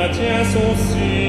maintient son signe.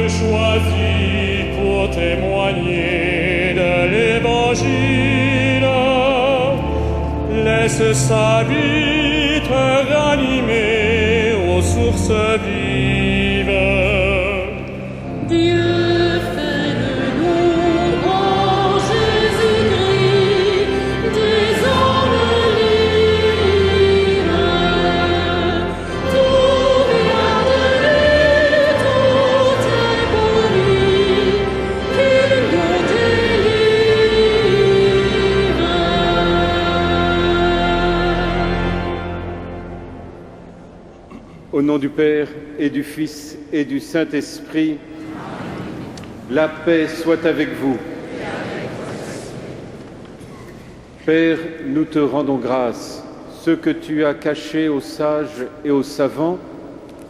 Choisi pour témoigner de l'Évangile, laisse sa vie te ranimer aux sources vives. Dieu fait de nous en Jésus-Christ des hommes libres. Tout vient de lui, tout est pour lui, qu'il nous délivre. Au nom du Père et du Fils et du Saint-Esprit, la paix soit avec vous. Père, nous te rendons grâce. Ce que tu as caché aux sages et aux savants,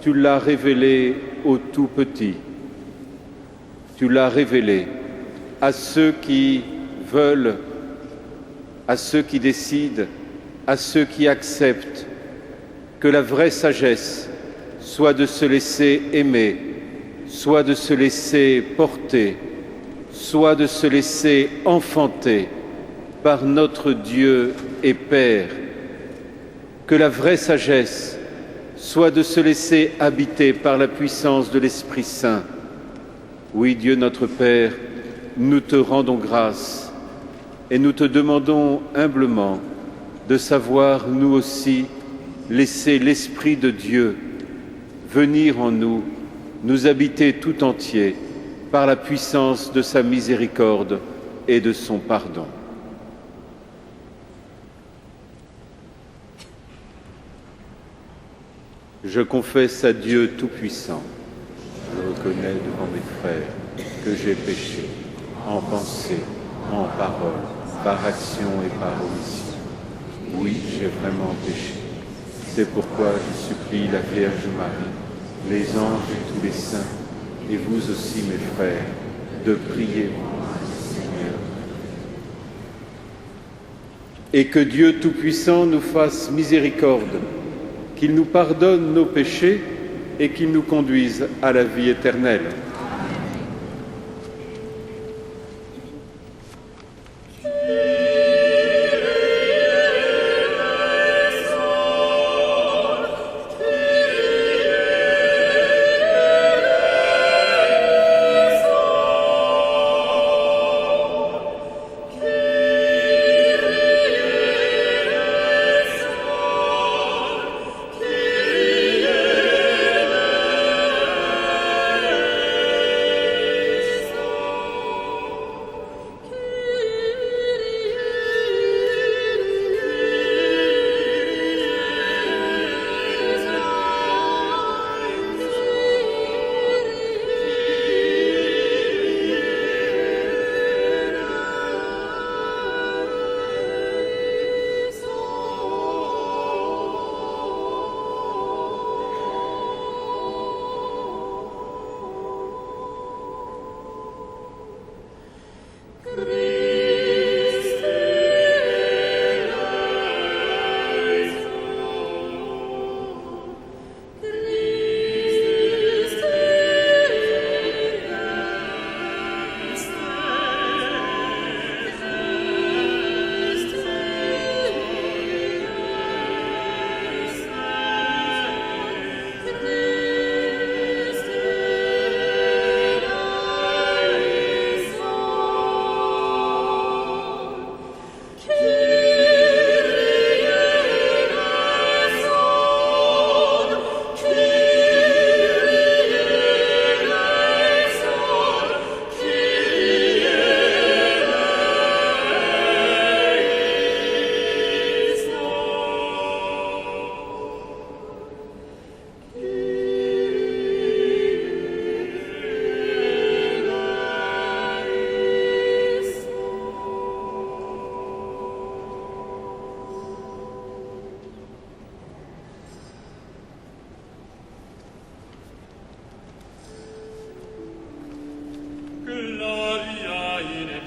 tu l'as révélé aux tout petits. Tu l'as révélé à ceux qui veulent, à ceux qui décident, à ceux qui acceptent que la vraie sagesse soit de se laisser aimer, soit de se laisser porter, soit de se laisser enfanter par notre Dieu et Père. Que la vraie sagesse soit de se laisser habiter par la puissance de l'Esprit Saint. Oui, Dieu notre Père, nous te rendons grâce et nous te demandons humblement de savoir, nous aussi, laisser l'Esprit de Dieu venir en nous, nous habiter tout entier par la puissance de sa miséricorde et de son pardon. Je confesse à Dieu Tout-Puissant, je reconnais devant mes frères que j'ai péché, en pensée, en parole, par action et par omission. Oui, j'ai vraiment péché. C'est pourquoi je supplie la Vierge Marie, les anges et tous les saints, et vous aussi mes frères, de prier pour moi, Seigneur. Et que Dieu Tout-Puissant nous fasse miséricorde, qu'il nous pardonne nos péchés et qu'il nous conduise à la vie éternelle.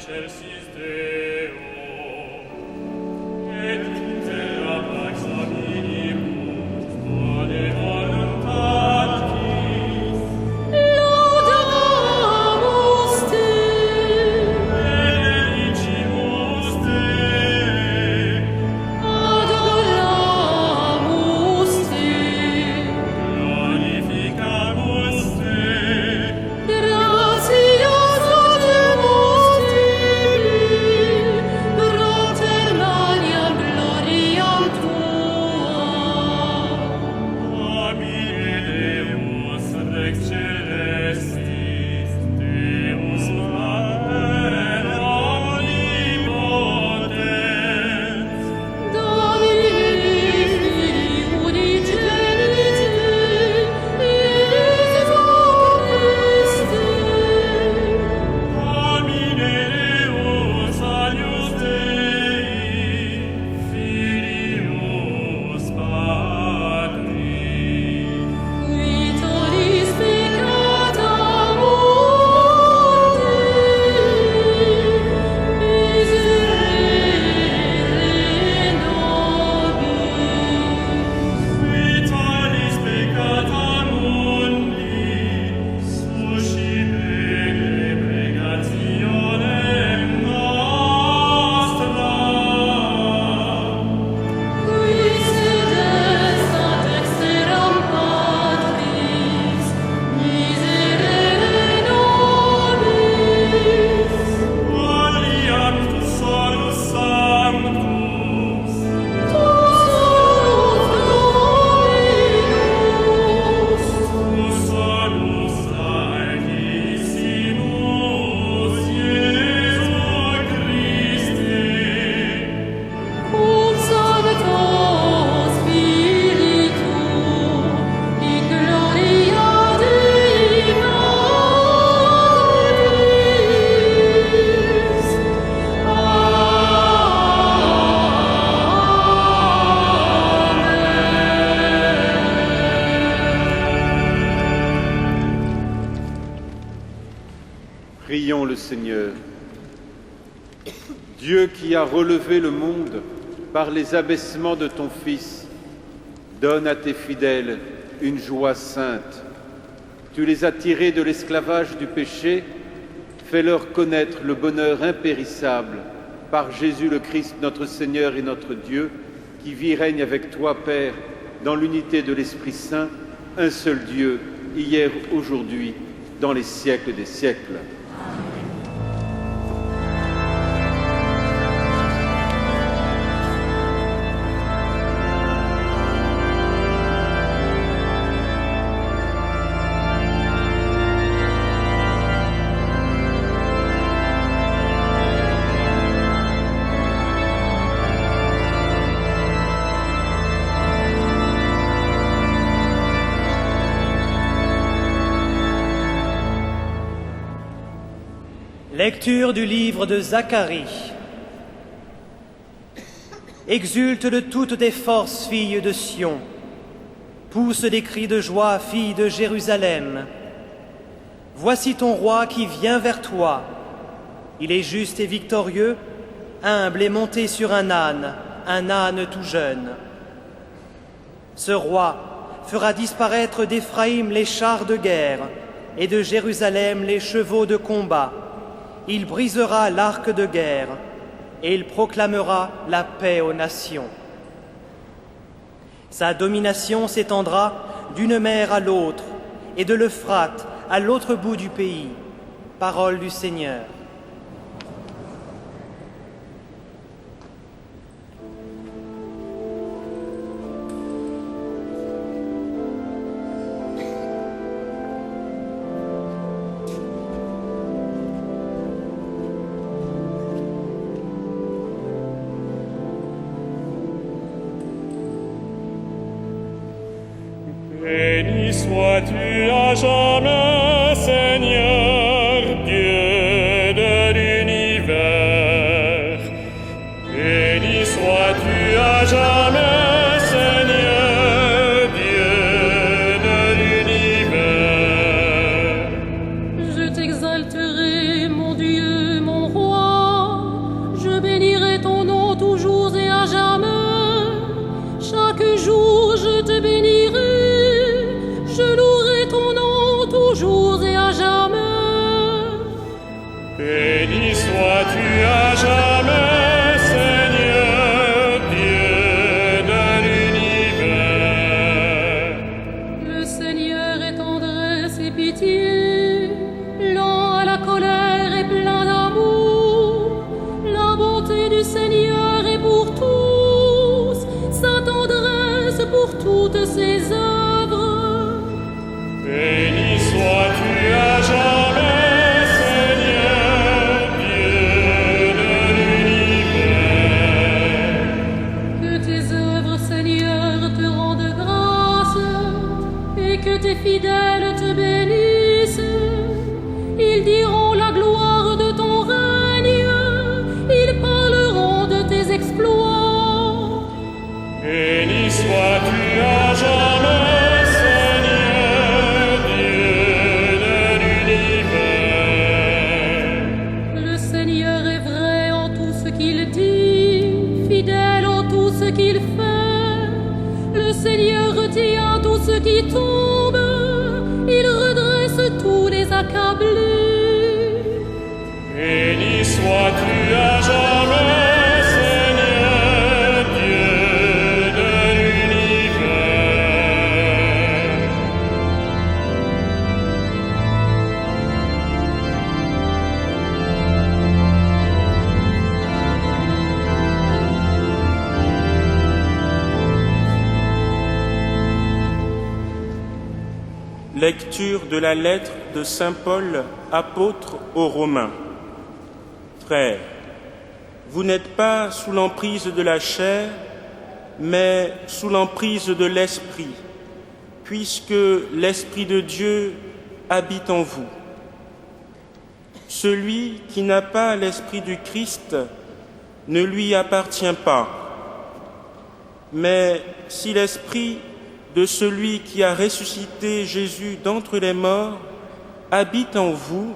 excelsis Deo, et in terra pax avenimus, quale voluntatis, Laudamus te, benedicimus te, adoramus te, glorificamus te, gratias audemus tibi, propter maniam gloriam tua. Domine Deus Rex Celestis, Deus Pater omnipotens, Domine Filii unigenite, Iesu Christe, Domine Deus alius Dei, Filius Patris, qui tollis peccata mundi, miserere nobis. qui tollis peccata mundi, suscipere pregationem nostra. Qui sedes ad exteram Patris, miserere nobis. Qualiam tu solus sanctus, Tu solus Dominus, tu solus Altissimus, Iesu Christe, cum Sancto Spiritu, in gloria Dei Patris. Prions le Seigneur. Dieu qui a relevé le monde par les abaissements de ton Fils, donne à tes fidèles une joie sainte. Tu les as tirés de l'esclavage du péché, fais-leur connaître le bonheur impérissable par Jésus le Christ, notre Seigneur et notre Dieu, qui vit règne avec toi, Père, dans l'unité de l'Esprit Saint, un seul Dieu, hier, aujourd'hui, dans les siècles des siècles. Lecture du livre de Zacharie. Exulte de toutes tes forces, filles de Sion. Pousse des cris de joie, filles de Jérusalem. Voici ton roi qui vient vers toi. Il est juste et victorieux, humble et monté sur un âne tout jeune. Ce roi fera disparaître d'Éphraïm les chars de guerre et de Jérusalem les chevaux de combat. Il brisera l'arc de guerre et il proclamera la paix aux nations. Sa domination s'étendra d'une mer à l'autre et de l'Euphrate à l'autre bout du pays. Parole du Seigneur. Béni sois-tu à jamais, Seigneur, Dieu de l'univers. Béni sois-tu à jamais, Seigneur, Dieu de l'univers. Je t'exalterai, mon Dieu, mon roi. Béni sois-tu à jamais, Seigneur, Dieu de l'univers. Le Seigneur est tendresse et pitié, lent à la colère et plein d'amour. La bonté du Seigneur est pour tous, sa tendresse pour toutes ses œuvres. Béni sois-tu à jamais, Seigneur, Dieu de l'univers. Que tes œuvres, Seigneur, te rendent grâce et que tes fidèles te bénissent. Ils diront la gloire de ton règne, ils parleront de tes exploits. Béni sois-tu à jamais, Seigneur, Dieu de l'univers. Le Seigneur est vrai en tout ce qu'il dit, fidèle en tout ce qu'il fait. Le Seigneur retient tout ce qui tombe, il redresse tous les accablés. Béni sois-tu à jamais, Seigneur, Dieu de l'univers. Lecture de la lettre de Saint Paul, apôtre aux Romains. Frères, vous n'êtes pas sous l'emprise de la chair, mais sous l'emprise de l'Esprit, puisque l'Esprit de Dieu habite en vous. Celui qui n'a pas l'Esprit du Christ ne lui appartient pas. Mais si l'Esprit de celui qui a ressuscité Jésus d'entre les morts habite en vous,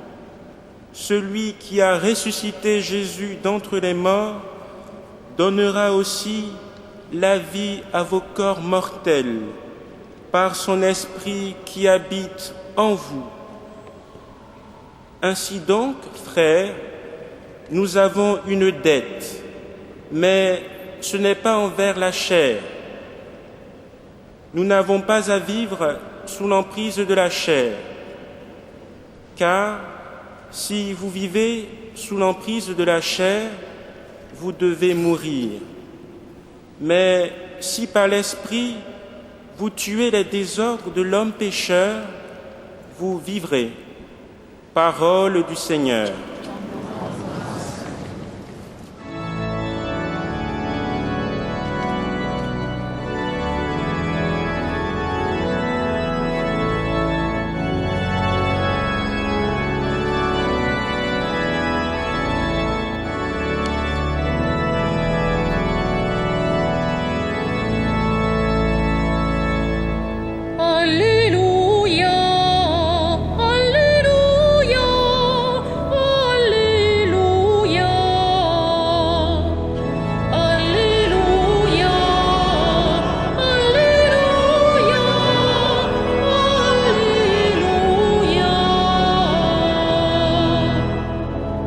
celui qui a ressuscité Jésus d'entre les morts donnera aussi la vie à vos corps mortels par son Esprit qui habite en vous. Ainsi donc, frères, nous avons une dette, mais ce n'est pas envers la chair. Nous n'avons pas à vivre sous l'emprise de la chair, car si vous vivez sous l'emprise de la chair, vous devez mourir. Mais si par l'Esprit vous tuez les désordres de l'homme pécheur, vous vivrez. Parole du Seigneur. Alléluia, Alléluia, Alléluia, Alléluia, Alléluia, Alléluia.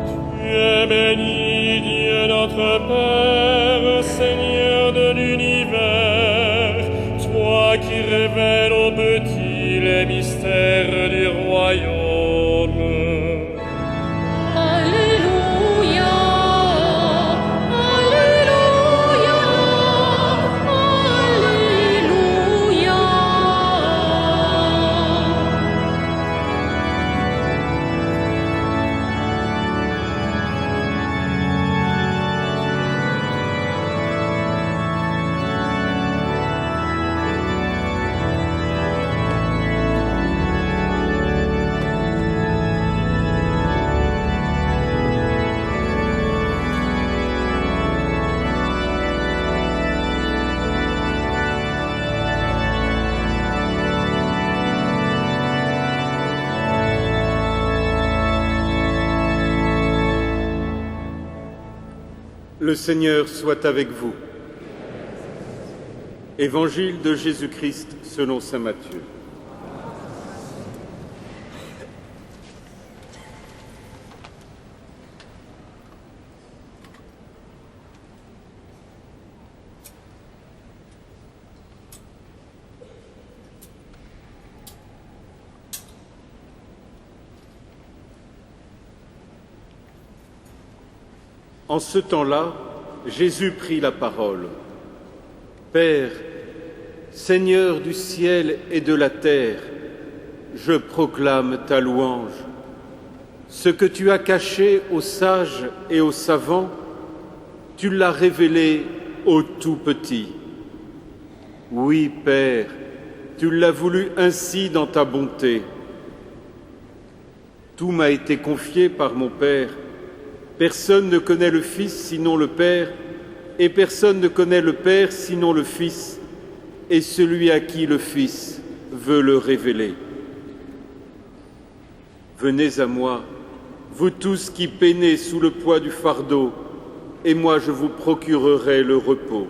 Tu es béni, Dieu notre Père, Seigneur de l'univers, toi qui révèles aux petits les mystères du royaume. Alléluia, Alléluia, Alléluia. Le Seigneur soit avec vous. Évangile de Jésus-Christ selon saint Matthieu. En ce temps-là, Jésus prit la parole. Père, Seigneur du ciel et de la terre, je proclame ta louange. Ce que tu as caché aux sages et aux savants, tu l'as révélé aux tout-petits. Oui, Père, tu l'as voulu ainsi dans ta bonté. Tout m'a été confié par mon Père. Personne ne connaît le Fils sinon le Père, et personne ne connaît le Père sinon le Fils, et celui à qui le Fils veut le révéler. Venez à moi, vous tous qui peinez sous le poids du fardeau, et moi je vous procurerai le repos.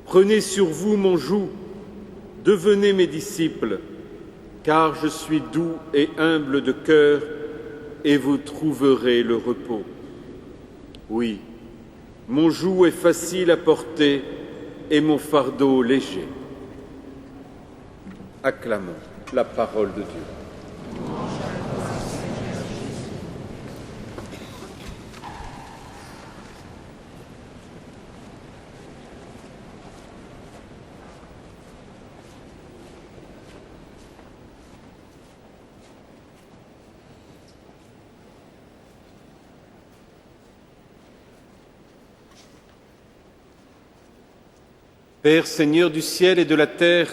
Prenez sur vous mon joug, devenez mes disciples, car je suis doux et humble de cœur, et vous trouverez le repos. Oui, mon joug est facile à porter et mon fardeau léger. Acclamons la parole de Dieu. Père, Seigneur du ciel et de la terre,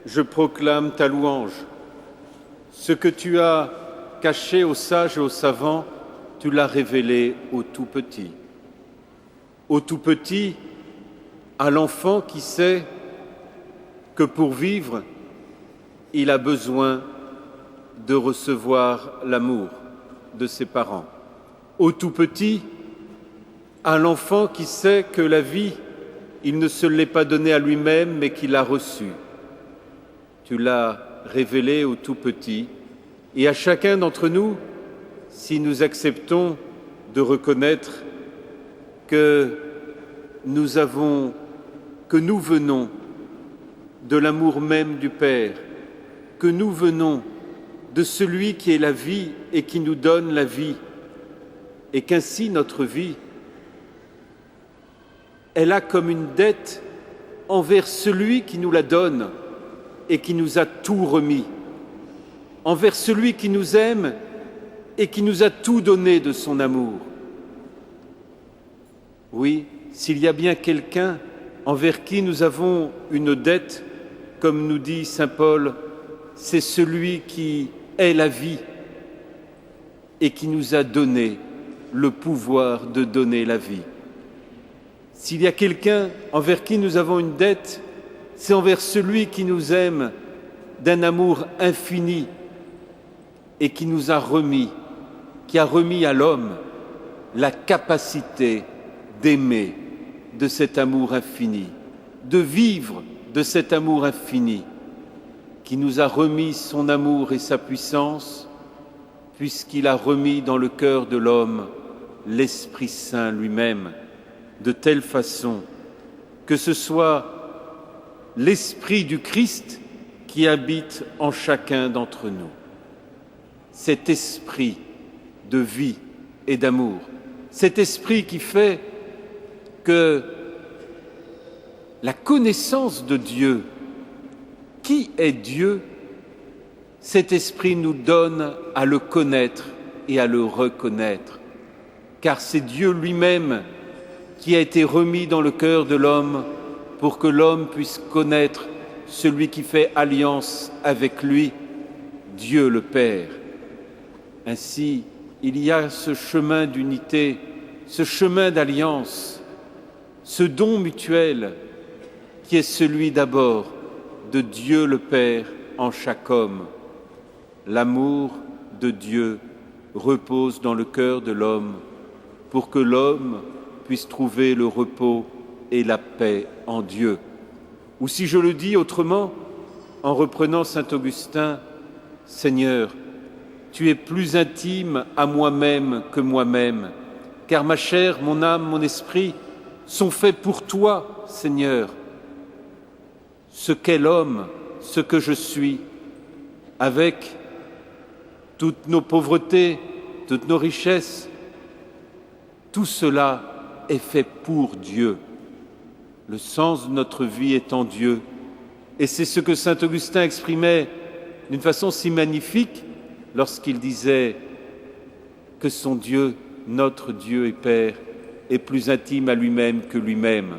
je proclame ta louange. Ce que tu as caché aux sages et aux savants, tu l'as révélé aux tout-petits. Aux tout-petits, à l'enfant qui sait que pour vivre, il a besoin de recevoir l'amour de ses parents. Aux tout-petits, à l'enfant qui sait que la vie, il ne se l'est pas donnée à lui-même, mais qu'il l'a reçue. Tu l'as révélé aux tout-petits et à chacun d'entre nous, si nous acceptons de reconnaître que nous venons de l'amour même du Père, que nous venons de celui qui est la vie et qui nous donne la vie, et qu'ainsi notre vie, elle a comme une dette envers celui qui nous la donne et qui nous a tout remis, envers celui qui nous aime et qui nous a tout donné de son amour. Oui, s'il y a bien quelqu'un envers qui nous avons une dette, comme nous dit saint Paul, c'est celui qui est la vie et qui nous a donné le pouvoir de donner la vie. S'il y a quelqu'un envers qui nous avons une dette, c'est envers celui qui nous aime d'un amour infini et qui nous a remis, qui a remis à l'homme la capacité d'aimer de cet amour infini, de vivre de cet amour infini, qui nous a remis son amour et sa puissance, puisqu'il a remis dans le cœur de l'homme l'Esprit Saint lui-même, de telle façon que ce soit l'Esprit du Christ qui habite en chacun d'entre nous. Cet esprit de vie et d'amour, cet esprit qui fait que la connaissance de Dieu, qui est Dieu, cet esprit nous donne à le connaître et à le reconnaître, car c'est Dieu lui-même qui a été remis dans le cœur de l'homme pour que l'homme puisse connaître celui qui fait alliance avec lui, Dieu le Père. Ainsi, il y a ce chemin d'unité, ce chemin d'alliance, ce don mutuel qui est celui d'abord de Dieu le Père en chaque homme. L'amour de Dieu repose dans le cœur de l'homme pour que l'homme puisse trouver le repos et la paix en Dieu. Ou si je le dis autrement, en reprenant saint Augustin, Seigneur, tu es plus intime à moi-même que moi-même, car ma chair, mon âme, mon esprit sont faits pour toi, Seigneur. Ce qu'est l'homme, ce que je suis, avec toutes nos pauvretés, toutes nos richesses, Tout cela est fait pour Dieu. Le sens de notre vie est en Dieu. Et c'est ce que saint Augustin exprimait d'une façon si magnifique lorsqu'il disait que son Dieu, notre Dieu et Père, est plus intime à lui-même que lui-même.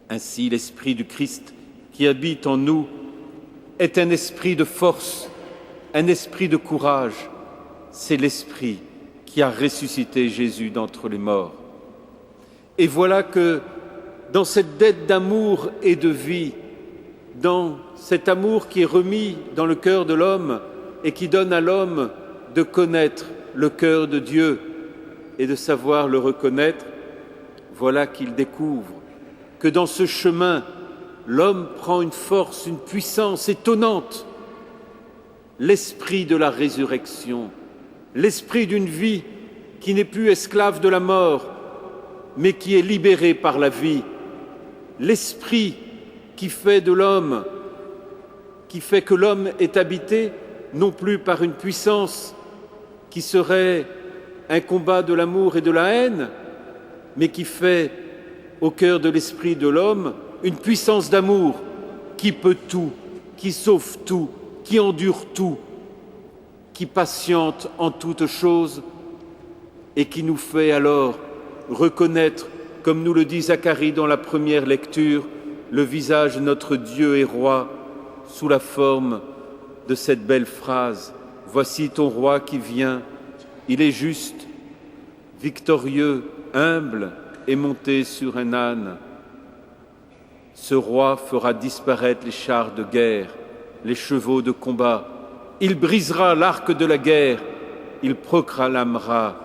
Ainsi, l'Esprit du Christ qui habite en nous est un esprit de force, un esprit de courage. C'est l'Esprit qui a ressuscité Jésus d'entre les morts. Et voilà que dans cette dette d'amour et de vie, dans cet amour qui est remis dans le cœur de l'homme et qui donne à l'homme de connaître le cœur de Dieu et de savoir le reconnaître, voilà qu'il découvre que dans ce chemin, l'homme prend une force, une puissance étonnante, l'esprit de la résurrection, l'esprit d'une vie qui n'est plus esclave de la mort, mais qui est libérée par la vie, l'esprit qui fait de l'homme, qui fait que l'homme est habité non plus par une puissance qui serait un combat de l'amour et de la haine, mais qui fait au cœur de l'esprit de l'homme une puissance d'amour qui peut tout, qui sauve tout, qui endure tout, qui patiente en toutes choses et qui nous fait alors reconnaître, comme nous le dit Zacharie dans la première lecture, le visage de notre Dieu et Roi sous la forme de cette belle phrase « Voici ton roi qui vient, il est juste, victorieux, humble et monté sur un âne. Ce roi fera disparaître les chars de guerre, les chevaux de combat. Il brisera l'arc de la guerre, il proclamera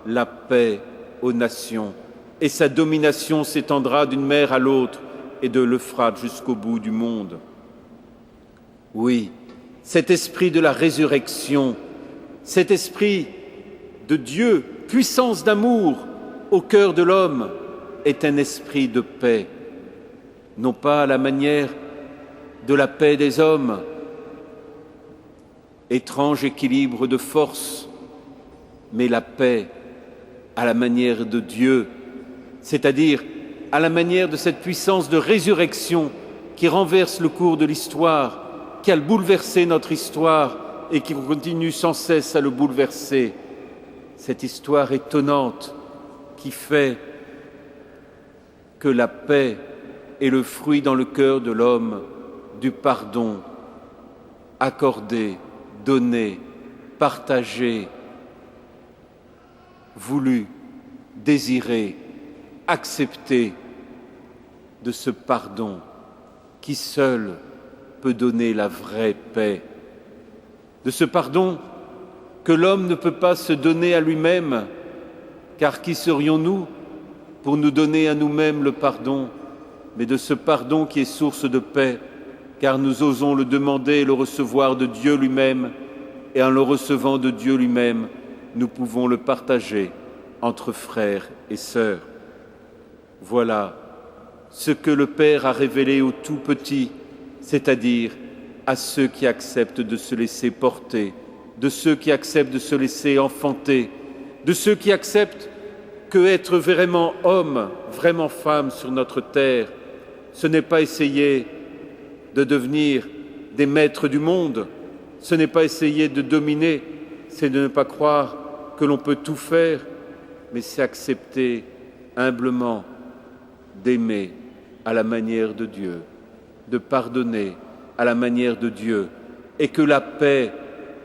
la paix aux nations, et sa domination s'étendra d'une mer à l'autre et de l'Euphrate jusqu'au bout du monde. » Oui, cet esprit de la résurrection, cet esprit de Dieu, puissance d'amour au cœur de l'homme, est un esprit de paix, non pas à la manière de la paix des hommes, étrange équilibre de force, mais la paix à la manière de Dieu, c'est-à-dire à la manière de cette puissance de résurrection qui renverse le cours de l'histoire, qui a bouleversé notre histoire et qui continue sans cesse à le bouleverser. Cette histoire étonnante qui fait que la paix est le fruit dans le cœur de l'homme du pardon accordé, donné, partagé, voulu, désiré, accepté, de ce pardon qui seul peut donner la vraie paix, de ce pardon que l'homme ne peut pas se donner à lui-même, car qui serions-nous pour nous donner à nous-mêmes le pardon, mais de ce pardon qui est source de paix, car nous osons le demander et le recevoir de Dieu lui-même, et en le recevant de Dieu lui-même, nous pouvons le partager entre frères et sœurs. Voilà ce que le Père a révélé aux tout petits, c'est-à-dire à ceux qui acceptent de se laisser porter, de ceux qui acceptent de se laisser enfanter, de ceux qui acceptent que être vraiment homme, vraiment femme sur notre terre, ce n'est pas essayer de devenir des maîtres du monde, ce n'est pas essayer de dominer, c'est de ne pas croire que l'on peut tout faire, mais c'est accepter humblement d'aimer à la manière de Dieu, de pardonner à la manière de Dieu, et que la paix,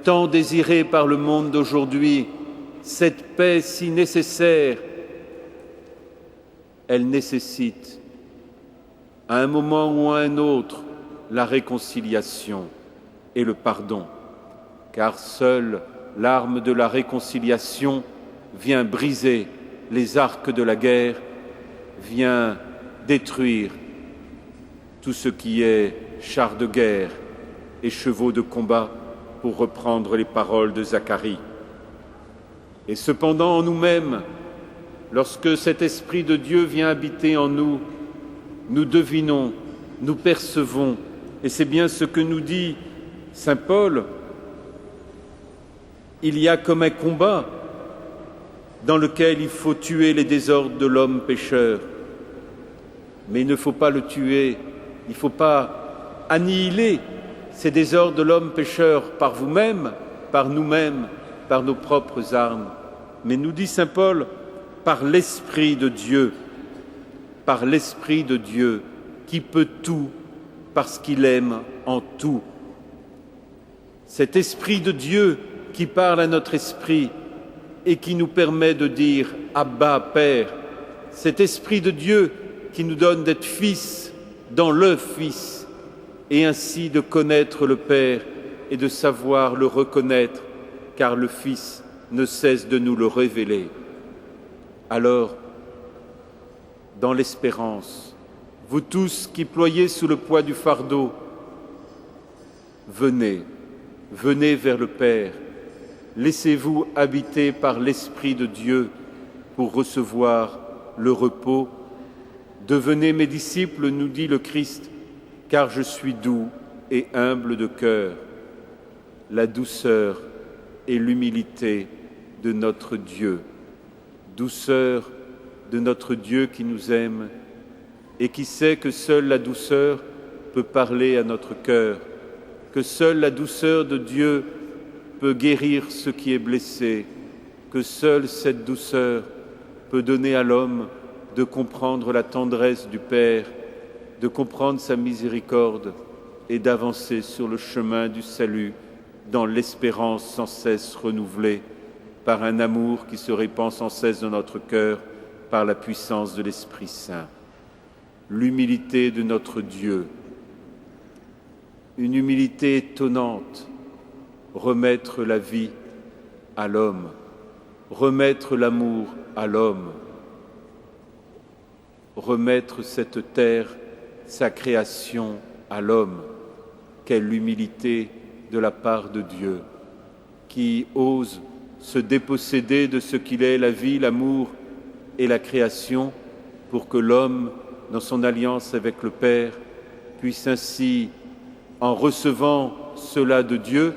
tant désirée par le monde d'aujourd'hui, cette paix si nécessaire, elle nécessite, à un moment ou à un autre, la réconciliation et le pardon, car seule l'arme de la réconciliation vient briser les arcs de la guerre, vient détruire tout ce qui est chars de guerre et chevaux de combat, pour reprendre les paroles de Zacharie. Et cependant, en nous-mêmes, lorsque cet Esprit de Dieu vient habiter en nous, nous devinons, nous percevons, et c'est bien ce que nous dit saint Paul, il y a comme un combat dans lequel il faut tuer les désordres de l'homme pécheur. Mais il ne faut pas le tuer, il ne faut pas annihiler ces désordres de l'homme pécheur par vous-même, par nous-mêmes, par nos propres armes. Mais nous dit saint Paul, par l'Esprit de Dieu, par l'Esprit de Dieu, qui peut tout parce qu'il aime en tout. Cet Esprit de Dieu qui parle à notre esprit et qui nous permet de dire « Abba, Père », cet Esprit de Dieu qui nous donne d'être fils dans le Fils et ainsi de connaître le Père et de savoir le reconnaître, car le Fils ne cesse de nous le révéler. Alors, dans l'espérance, vous tous qui ployez sous le poids du fardeau, venez vers le Père, laissez-vous habiter par l'Esprit de Dieu pour recevoir le repos. Devenez mes disciples, nous dit le Christ, car je suis doux et humble de cœur. La douceur et l'humilité de notre Dieu. Douceur de notre Dieu qui nous aime et qui sait que seule la douceur peut parler à notre cœur, que seule la douceur de Dieu peut guérir ce qui est blessé, que seule cette douceur peut donner à l'homme de comprendre la tendresse du Père, de comprendre sa miséricorde et d'avancer sur le chemin du salut dans l'espérance sans cesse renouvelée par un amour qui se répand sans cesse dans notre cœur par la puissance de l'Esprit Saint. L'humilité de notre Dieu, une humilité étonnante, remettre la vie à l'homme, remettre l'amour à l'homme, remettre cette terre, sa création à l'homme. Quelle humilité de la part de Dieu, qui ose se déposséder de ce qu'il est, la vie, l'amour et la création, pour que l'homme, dans son alliance avec le Père, puisse ainsi, en recevant cela de Dieu,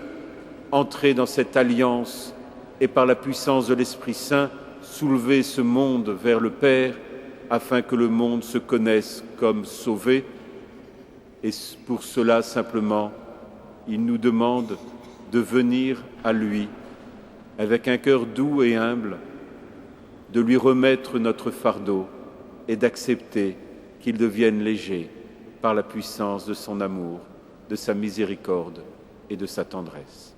entrer dans cette alliance et par la puissance de l'Esprit Saint, soulever ce monde vers le Père, afin que le monde se connaisse comme sauvé. Et pour cela, simplement, il nous demande de venir à lui avec un cœur doux et humble, de lui remettre notre fardeau et d'accepter qu'il devienne léger par la puissance de son amour, de sa miséricorde et de sa tendresse.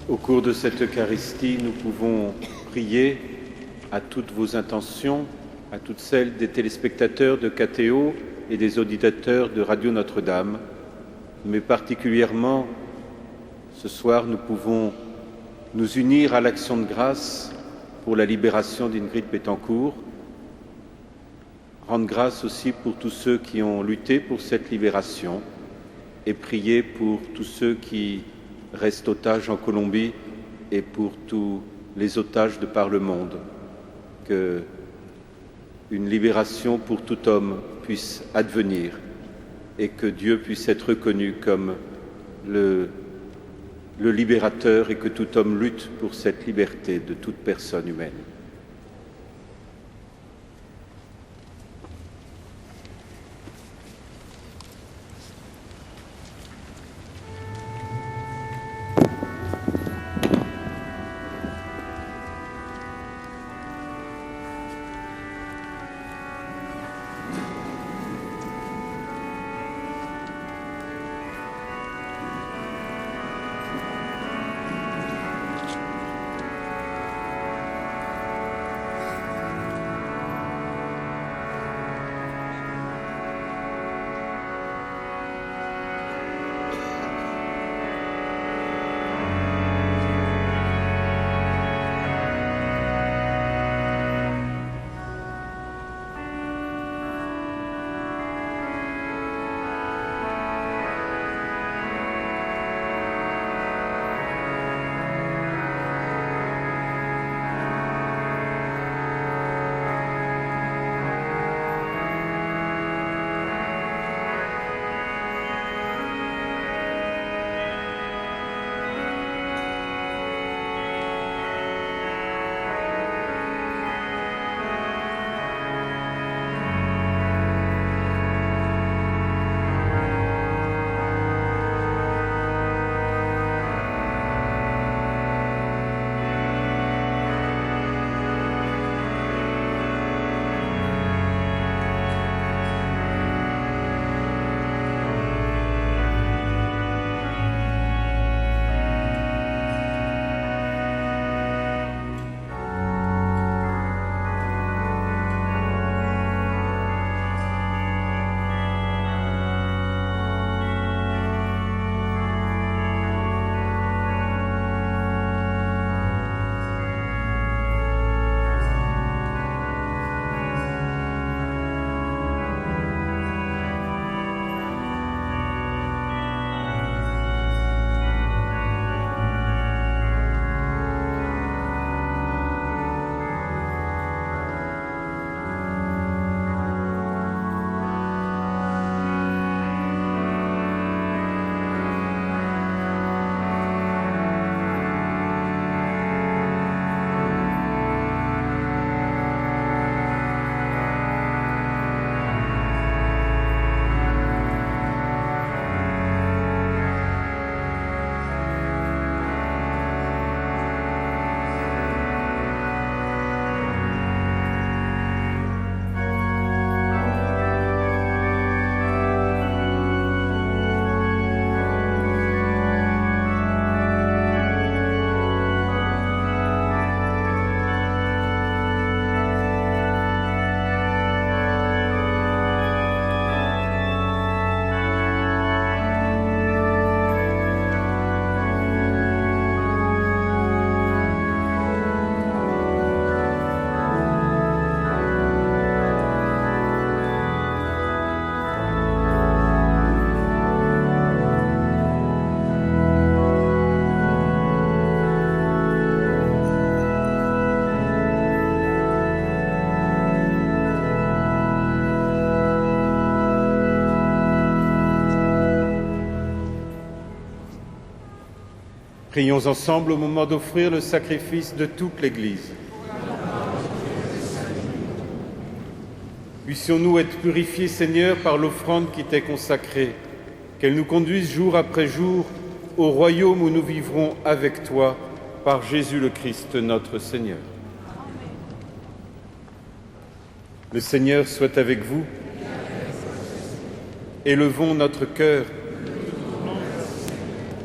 Au cours de cette Eucharistie, nous pouvons prier à toutes vos intentions, à toutes celles des téléspectateurs de KTO et des auditeurs de Radio Notre-Dame, mais particulièrement, ce soir, nous pouvons nous unir à l'action de grâce pour la libération d'Ingrid Betancourt, rendre grâce aussi pour tous ceux qui ont lutté pour cette libération et prier pour tous ceux qui restent otages en Colombie et pour tous les otages de par le monde. Que une libération pour tout homme puisse advenir et que Dieu puisse être reconnu comme le libérateur et que tout homme lutte pour cette liberté de toute personne humaine. Prions ensemble au moment d'offrir le sacrifice de toute l'Église. Puissions-nous être purifiés, Seigneur, par l'offrande qui t'est consacrée, qu'elle nous conduise jour après jour au royaume où nous vivrons avec toi, par Jésus le Christ, notre Seigneur. Le Seigneur soit avec vous. Élevons notre cœur.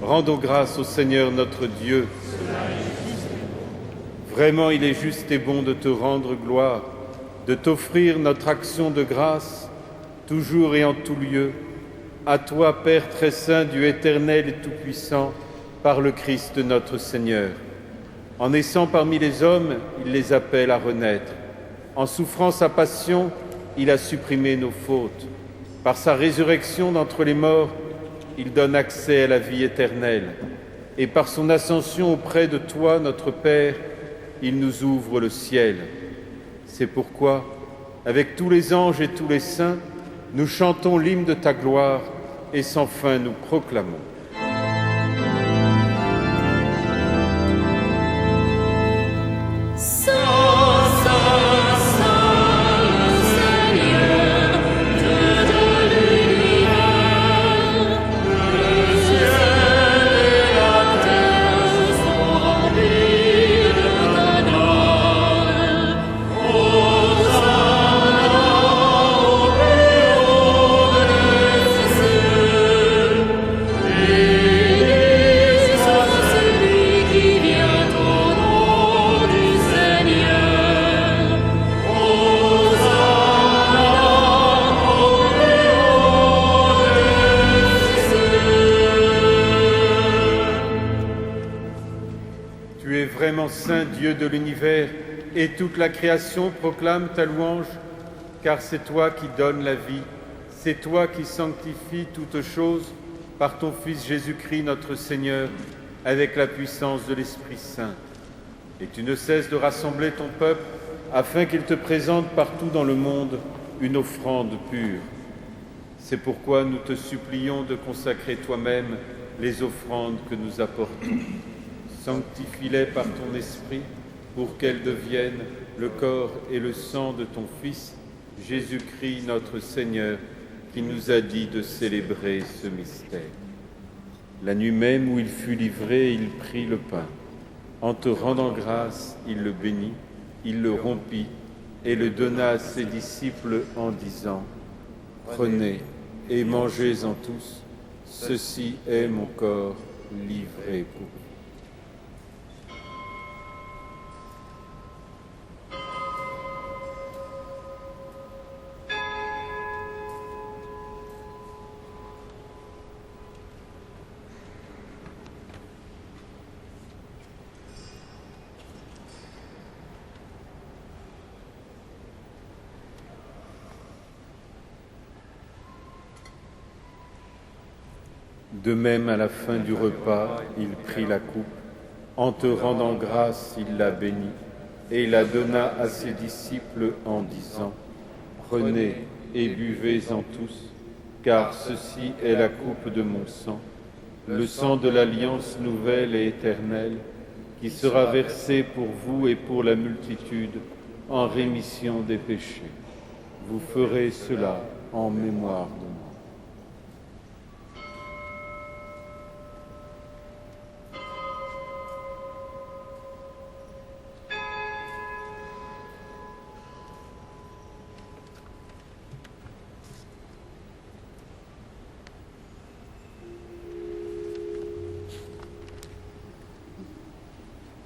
Rendons grâce au Seigneur notre Dieu. Vraiment, il est juste et bon de te rendre gloire, de t'offrir notre action de grâce, toujours et en tout lieu, à toi, Père très saint, Dieu éternel et tout-puissant, par le Christ notre Seigneur. En naissant parmi les hommes, il les appelle à renaître. En souffrant sa passion, il a supprimé nos fautes. Par sa résurrection d'entre les morts, il donne accès à la vie éternelle. Et par son ascension auprès de toi, notre Père, il nous ouvre le ciel. C'est pourquoi, avec tous les anges et tous les saints, nous chantons l'hymne de ta gloire et sans fin nous proclamons. Saint Dieu de l'univers, et toute la création proclame ta louange, car c'est toi qui donnes la vie, c'est toi qui sanctifies toutes choses par ton Fils Jésus-Christ notre Seigneur, avec la puissance de l'Esprit Saint. Et tu ne cesses de rassembler ton peuple, afin qu'il te présente partout dans le monde une offrande pure. C'est pourquoi nous te supplions de consacrer toi-même les offrandes que nous apportons. Sanctifie-les par ton esprit pour qu'elles deviennent le corps et le sang de ton Fils, Jésus-Christ notre Seigneur, qui nous a dit de célébrer ce mystère. La nuit même où il fut livré, il prit le pain. En te rendant grâce, il le bénit, il le rompit et le donna à ses disciples en disant : « Prenez et mangez-en tous, ceci est mon corps livré pour vous. » De même, à la fin du repas, il prit la coupe. En te rendant grâce, il la bénit et la donna à ses disciples en disant : « Prenez et buvez-en tous, car ceci est la coupe de mon sang, le sang de l'alliance nouvelle et éternelle, qui sera versé pour vous et pour la multitude en rémission des péchés. Vous ferez cela en mémoire de moi. »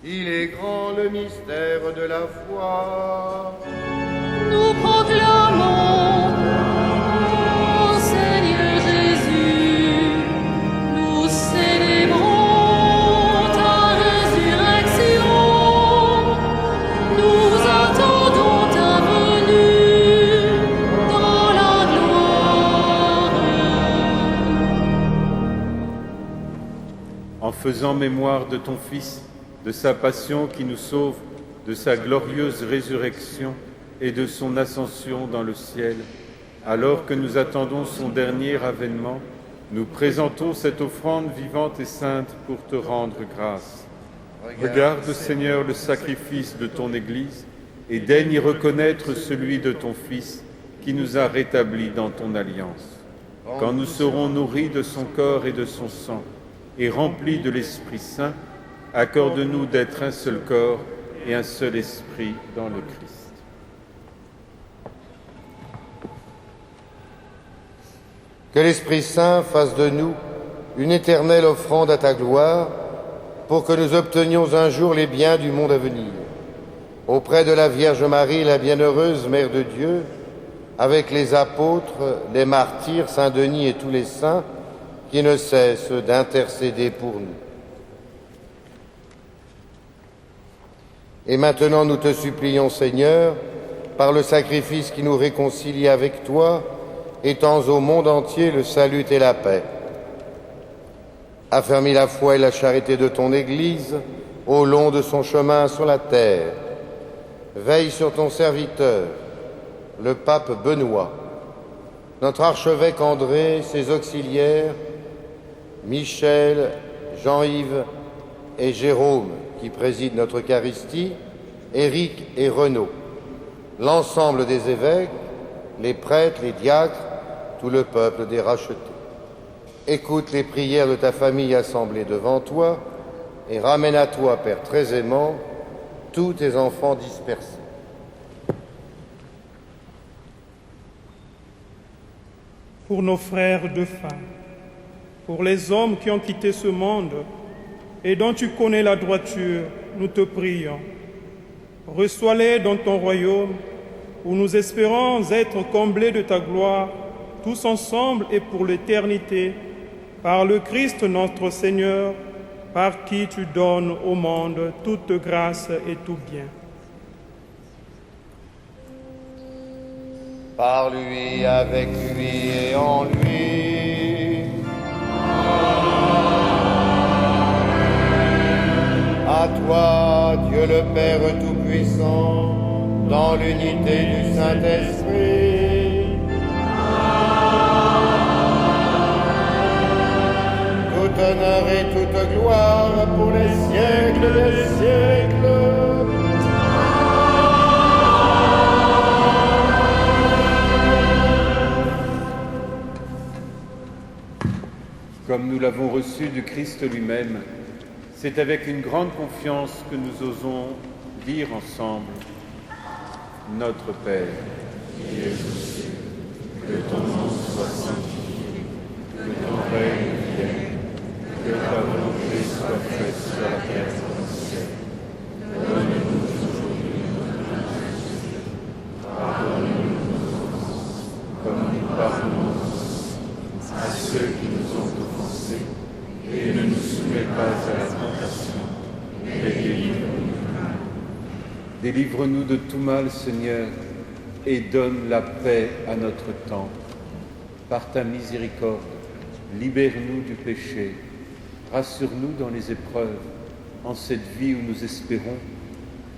Il est grand le mystère de la foi. Nous proclamons, ô Seigneur Jésus, nous célébrons ta résurrection, nous attendons ta venue dans la gloire. En faisant mémoire de ton Fils, de sa passion qui nous sauve, de sa glorieuse résurrection et de son ascension dans le ciel, alors que nous attendons son dernier avènement, nous présentons cette offrande vivante et sainte pour te rendre grâce. Regarde, Seigneur, le sacrifice de ton Église et daigne y reconnaître celui de ton Fils qui nous a rétablis dans ton alliance. Quand nous serons nourris de son corps et de son sang et remplis de l'Esprit Saint, accorde-nous d'être un seul corps et un seul esprit dans le Christ. Que l'Esprit Saint fasse de nous une éternelle offrande à ta gloire, pour que nous obtenions un jour les biens du monde à venir. Auprès de la Vierge Marie, la bienheureuse Mère de Dieu, avec les apôtres, les martyrs, Saint Denis et tous les saints, qui ne cessent d'intercéder pour nous. Et maintenant, nous te supplions, Seigneur, par le sacrifice qui nous réconcilie avec toi, étends au monde entier le salut et la paix. Affermis la foi et la charité de ton Église au long de son chemin sur la terre. Veille sur ton serviteur, le pape Benoît, notre archevêque André, ses auxiliaires, Michel, Jean-Yves et Jérôme, qui président notre Eucharistie, Éric et Renaud, l'ensemble des évêques, les prêtres, les diacres, tout le peuple des rachetés. Écoute les prières de ta famille assemblée devant toi et ramène à toi, Père très aimant, tous tes enfants dispersés. Pour nos frères défunts, pour les hommes qui ont quitté ce monde et dont tu connais la droiture, nous te prions. Reçois-les dans ton royaume, où nous espérons être comblés de ta gloire, tous ensemble et pour l'éternité, par le Christ notre Seigneur, par qui tu donnes au monde toute grâce et tout bien. Par lui, avec lui et en lui. À toi, Dieu le Père Tout-Puissant, dans l'unité du Saint-Esprit. Tout honneur et toute gloire pour les siècles des siècles. Comme nous l'avons reçu du Christ lui-même, c'est avec une grande confiance que nous osons dire ensemble « Notre Père, qui es aux cieux, que ton nom soit sanctifié, que ton règne vienne, que ta volonté soit faite sur la terre comme au ciel. Donne-nous aujourd'hui notre pain quotidien. Pardonne-nous nos offenses, comme nous pardonnons à ceux qui nous ont offensés, et ne nous soumets pas à la tentation, mais délivre-nous du mal. Délivre-nous de tout mal, Seigneur, et donne la paix à notre temps. Par ta miséricorde, libère-nous du péché, rassure-nous dans les épreuves, en cette vie où nous espérons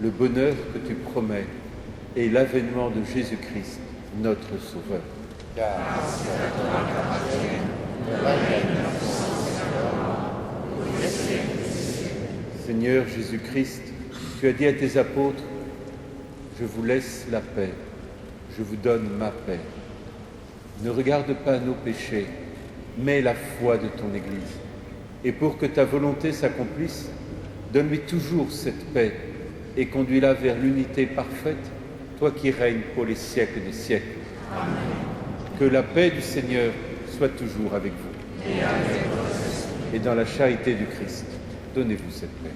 le bonheur que tu promets et l'avènement de Jésus-Christ, notre Sauveur. Seigneur Jésus-Christ, tu as dit à tes apôtres, je vous laisse la paix, je vous donne ma paix. Ne regarde pas nos péchés, mais la foi de ton Église. Et pour que ta volonté s'accomplisse, donne-lui toujours cette paix et conduis-la vers l'unité parfaite, toi qui règnes pour les siècles des siècles. Amen. Que la paix du Seigneur soit toujours avec vous. Et dans la charité du Christ, donnez-vous cette paix.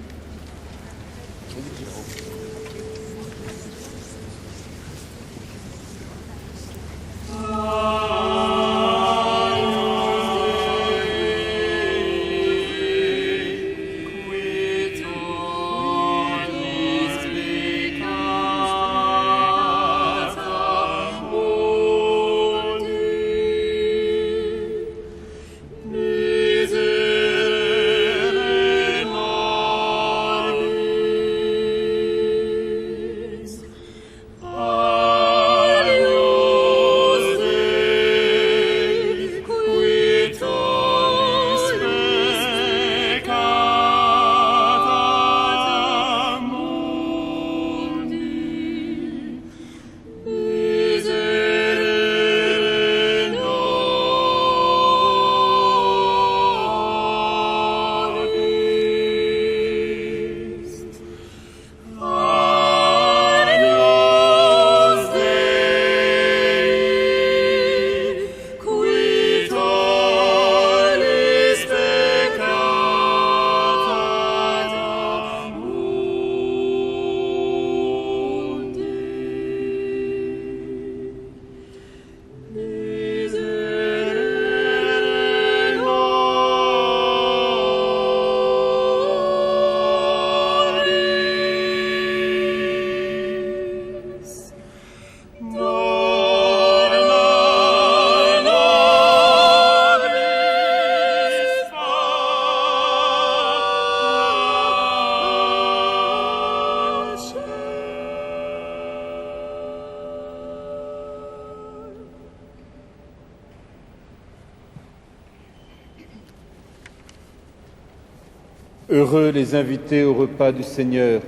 Heureux les invités au repas du Seigneur.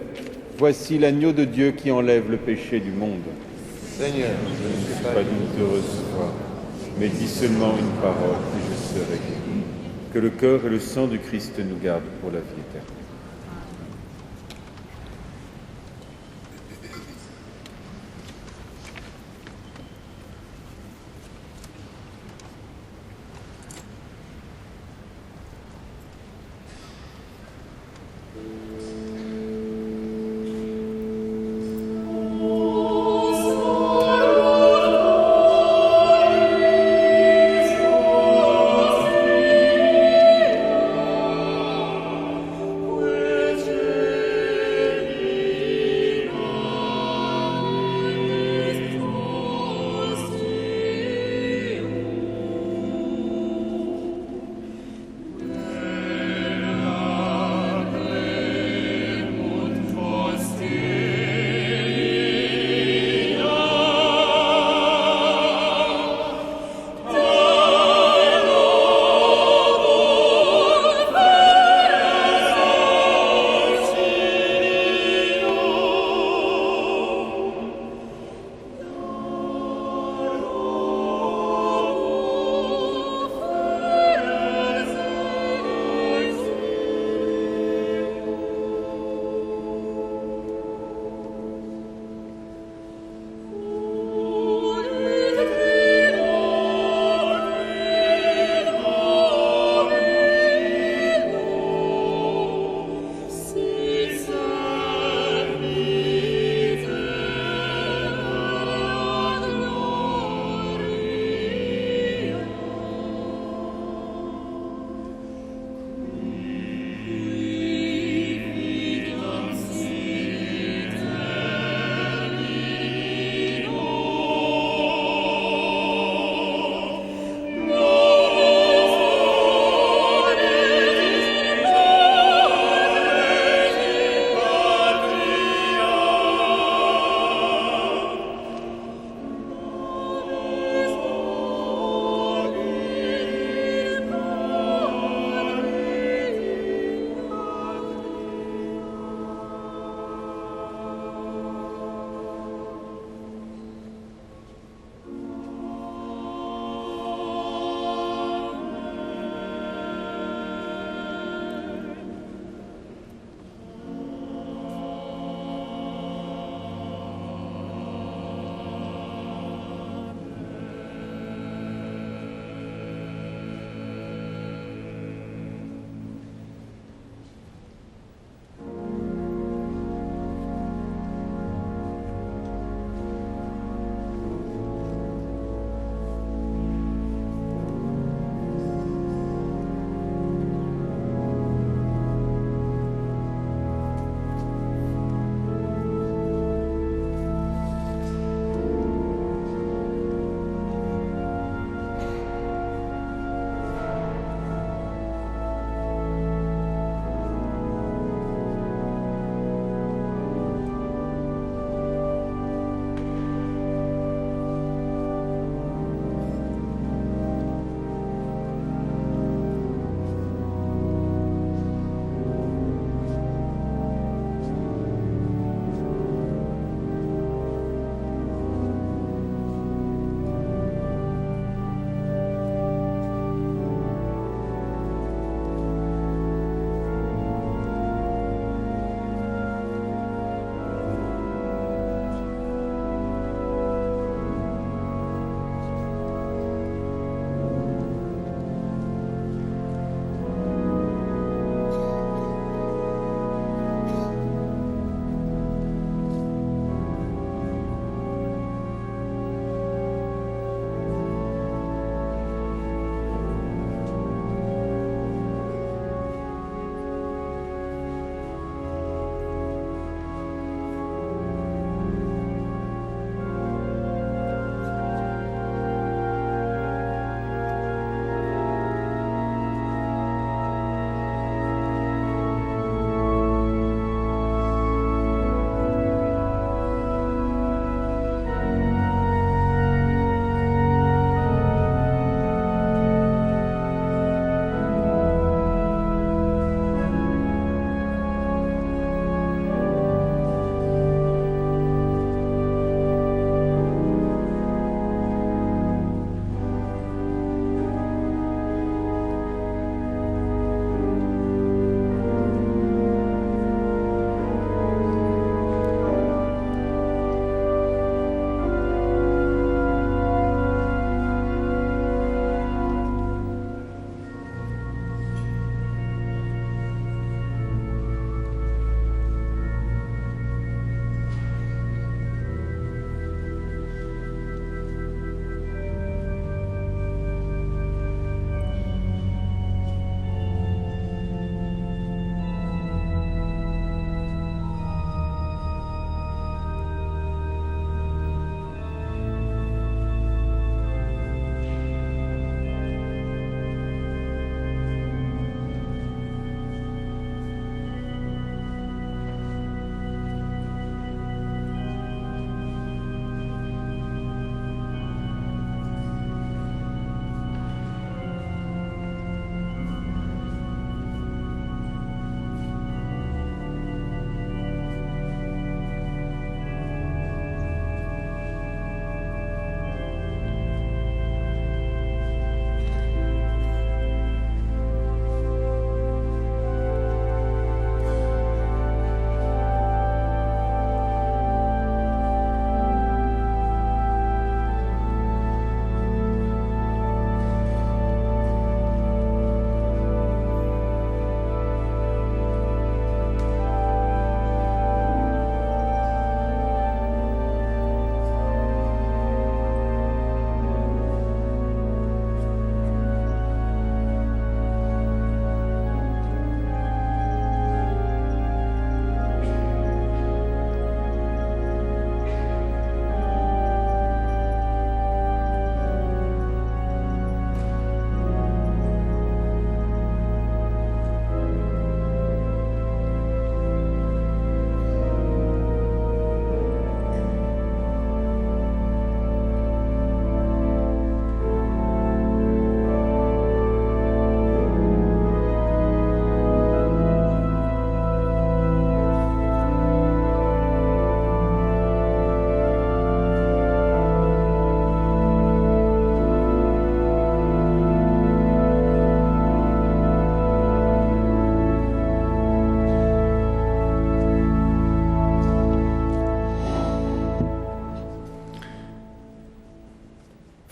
Voici l'agneau de Dieu qui enlève le péché du monde. Seigneur, je ne suis Pas digne de te recevoir, mais dis seulement une parole et je serai guéri. Que le corps et le sang du Christ nous gardent pour la vie éternelle. Qui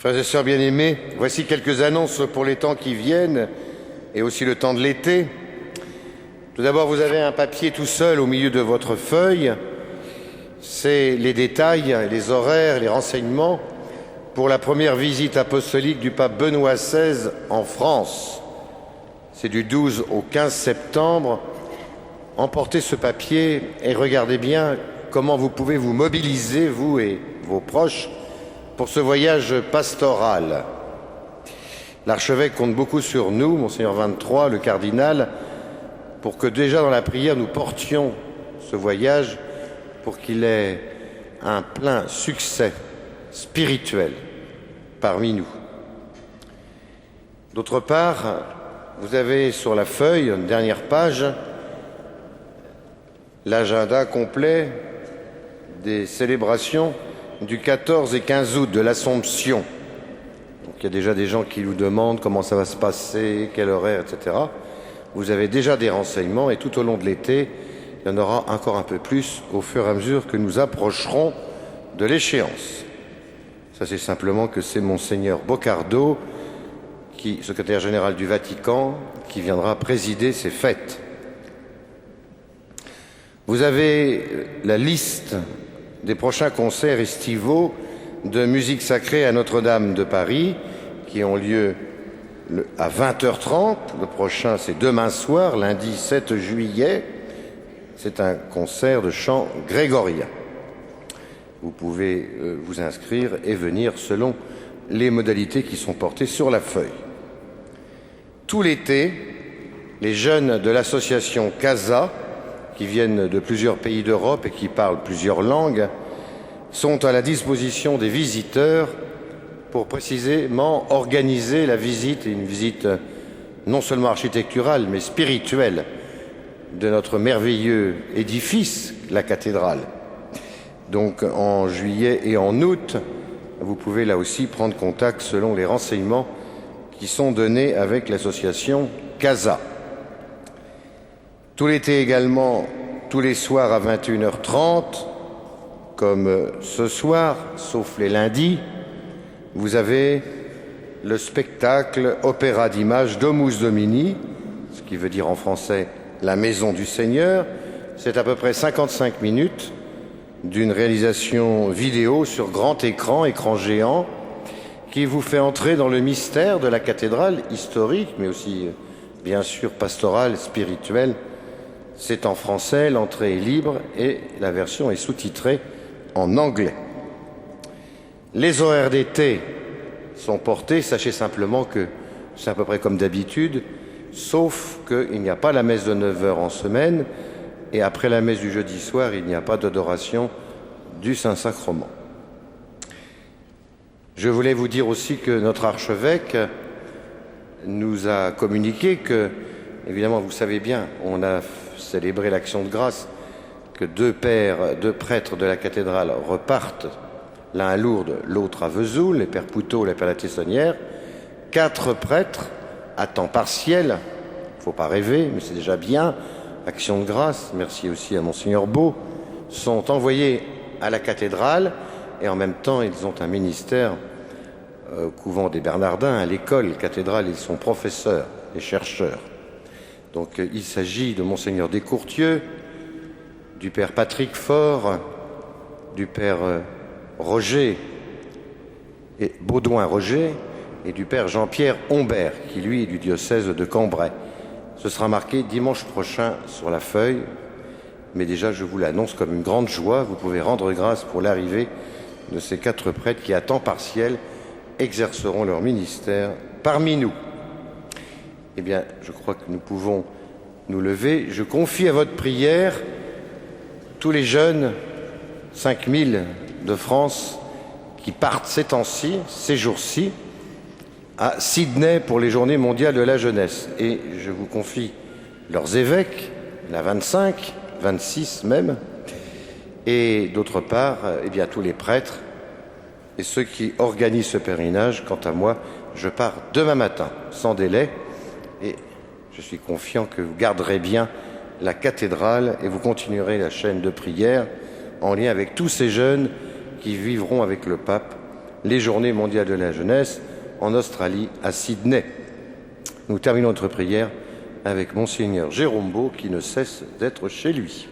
Frères et sœurs bien-aimés, voici quelques annonces pour les temps qui viennent et aussi le temps de l'été. Tout d'abord, vous avez un papier tout seul au milieu de votre feuille. C'est les détails, les horaires, les renseignements pour la première visite apostolique du pape Benoît XVI en France. C'est du 12 au 15 septembre. Emportez ce papier et regardez bien comment vous pouvez vous mobiliser, vous et vos proches, pour ce voyage pastoral. L'archevêque compte beaucoup sur nous, Monseigneur 23, le cardinal, pour que déjà dans la prière nous portions ce voyage pour qu'il ait un plein succès spirituel parmi nous. D'autre part, vous avez sur la feuille, une dernière page, l'agenda complet des célébrations du 14 et 15 août de l'Assomption. Donc il y a déjà des gens qui nous demandent comment ça va se passer, quel horaire, etc. Vous avez déjà des renseignements et tout au long de l'été, il y en aura encore un peu plus au fur et à mesure que nous approcherons de l'échéance. Ça, c'est simplement que c'est Monseigneur Boccardo, secrétaire général du Vatican, qui viendra présider ces fêtes. Vous avez la liste des prochains concerts estivaux de musique sacrée à Notre-Dame de Paris, qui ont lieu à 20h30. Le prochain, c'est demain soir, lundi 7 juillet. C'est un concert de chant grégorien. Vous pouvez vous inscrire et venir selon les modalités qui sont portées sur la feuille. Tout l'été, les jeunes de l'association CASA, qui viennent de plusieurs pays d'Europe et qui parlent plusieurs langues, sont à la disposition des visiteurs pour précisément organiser la visite, une visite non seulement architecturale, mais spirituelle de notre merveilleux édifice, la cathédrale. Donc en juillet et en août, vous pouvez là aussi prendre contact selon les renseignements qui sont donnés avec l'association CASA. Tout l'été également, tous les soirs à 21h30, comme ce soir, sauf les lundis, vous avez le spectacle opéra d'images Domus Domini, ce qui veut dire en français la Maison du Seigneur. C'est à peu près 55 minutes d'une réalisation vidéo sur grand écran, écran géant, qui vous fait entrer dans le mystère de la cathédrale historique, mais aussi, bien sûr, pastorale, spirituelle. C'est en français, l'entrée est libre et la version est sous-titrée en anglais. Les horaires d'été sont portés, sachez simplement que c'est à peu près comme d'habitude, sauf qu'il n'y a pas la messe de 9h en semaine, et après la messe du jeudi soir, il n'y a pas d'adoration du Saint-Sacrement. Je voulais vous dire aussi que notre archevêque nous a communiqué que, évidemment, vous savez bien, on a célébré l'Action de grâce, que deux prêtres de la cathédrale repartent, l'un à Lourdes, l'autre à Vesoul, les pères Poutot et la père la Tessonnière. 4 prêtres à temps partiel, il ne faut pas rêver, mais c'est déjà bien, Action de grâce, merci aussi à Monseigneur Beau, sont envoyés à la cathédrale et en même temps ils ont un ministère au couvent des Bernardins, à l'école cathédrale, ils sont professeurs et chercheurs. Donc il s'agit de Monseigneur Descourtieux, du père Patrick Faure, du père Roger et Baudouin-Roger et du père Jean-Pierre Humbert, qui lui est du diocèse de Cambrai. Ce sera marqué dimanche prochain sur la feuille, mais déjà je vous l'annonce comme une grande joie. Vous pouvez rendre grâce pour l'arrivée de ces 4 prêtres qui, à temps partiel, exerceront leur ministère parmi nous. Eh bien, je crois que nous pouvons nous lever. Je confie à votre prière tous les jeunes, 5000 de France, qui partent ces temps-ci, ces jours-ci, à Sydney pour les Journées mondiales de la jeunesse. Et je vous confie leurs évêques, la 25, 26 même, et d'autre part, eh bien, tous les prêtres et ceux qui organisent ce pèlerinage. Quant à moi, je pars demain matin, sans délai, et je suis confiant que vous garderez bien la cathédrale et vous continuerez la chaîne de prière en lien avec tous ces jeunes qui vivront avec le pape les Journées mondiales de la jeunesse en Australie, à Sydney. Nous terminons notre prière avec Monseigneur Jérôme Beau qui ne cesse d'être chez lui.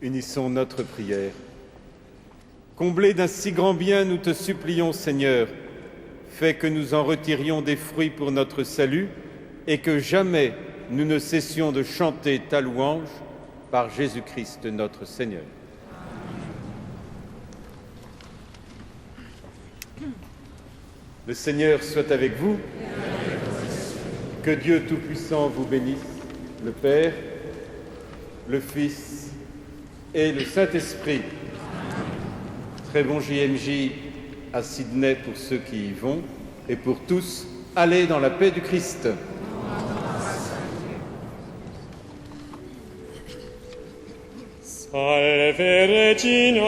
Unissons notre prière. Comblés d'un si grand bien, nous te supplions, Seigneur, fais que nous en retirions des fruits pour notre salut et que jamais nous ne cessions de chanter ta louange par Jésus-Christ notre Seigneur. Le Seigneur soit avec vous. Que Dieu Tout-Puissant vous bénisse, le Père, le Fils et le Saint-Esprit. Très bon JMJ à Sydney pour ceux qui y vont et pour tous, allez dans la paix du Christ. Salve Regina,